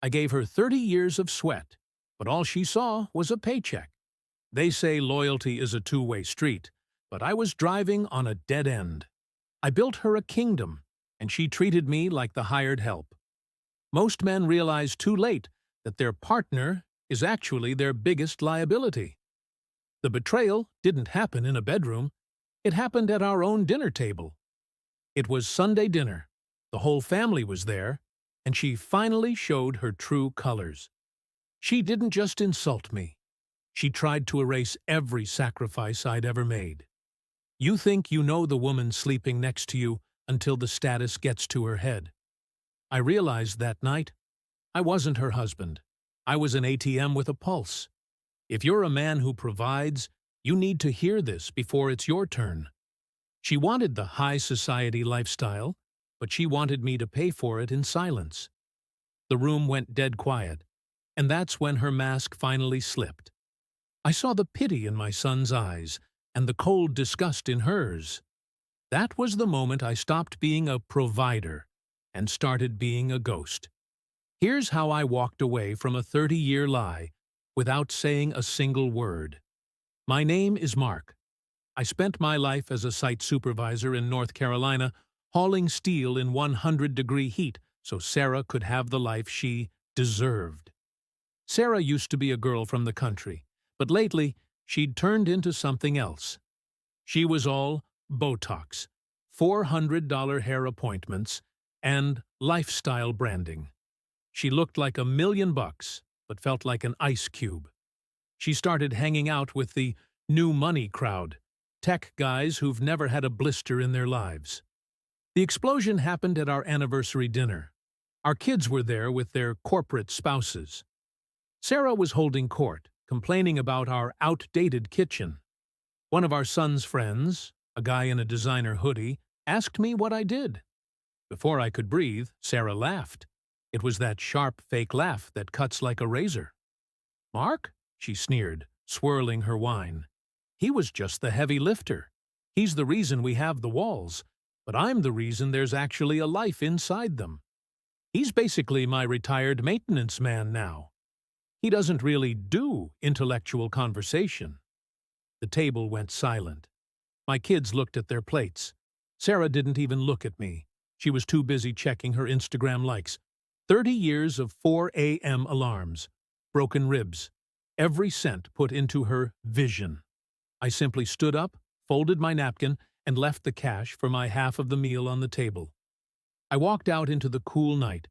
I gave her 30 years of sweat, but all she saw was a paycheck. They say loyalty is a two-way street, but I was driving on a dead end. I built her a kingdom, and she treated me like the hired help. Most men realize too late that their partner is actually their biggest liability. The betrayal didn't happen in a bedroom. It happened at our own dinner table. It was Sunday dinner. The whole family was there, and she finally showed her true colors. She didn't just insult me. She tried to erase every sacrifice I'd ever made. You think you know the woman sleeping next to you until the status gets to her head. I realized that night I wasn't her husband. I was an ATM with a pulse. If you're a man who provides, you need to hear this before it's your turn. She wanted the high society lifestyle, but she wanted me to pay for it in silence. The room went dead quiet, and that's when her mask finally slipped. I saw the pity in my son's eyes and the cold disgust in hers. That was the moment I stopped being a provider and started being a ghost. Here's how I walked away from a 30-year lie without saying a single word. My name is Mark. I spent my life as a site supervisor in North Carolina, hauling steel in 100-degree heat so Sarah could have the life she deserved. Sarah used to be a girl from the country, but lately she'd turned into something else. She was all Botox, $400 hair appointments, and lifestyle branding. She looked like $1,000,000, but felt like an ice cube. She started hanging out with the new money crowd, tech guys who've never had a blister in their lives. The explosion happened at our anniversary dinner. Our kids were there with their corporate spouses. Sarah was holding court, complaining about our outdated kitchen. One of our son's friends, a guy in a designer hoodie, asked me what I did. Before I could breathe, Sarah laughed. It was that sharp, fake laugh that cuts like a razor. "Mark?" she sneered, swirling her wine. "He was just the heavy lifter. He's the reason we have the walls, but I'm the reason there's actually a life inside them. He's basically my retired maintenance man now. He doesn't really do intellectual conversation." The table went silent. My kids looked at their plates. Sarah didn't even look at me. She was too busy checking her Instagram likes. 30 years of 4 a.m. alarms, broken ribs, every cent put into her vision. I simply stood up, folded my napkin, and left the cash for my half of the meal on the table. I walked out into the cool night,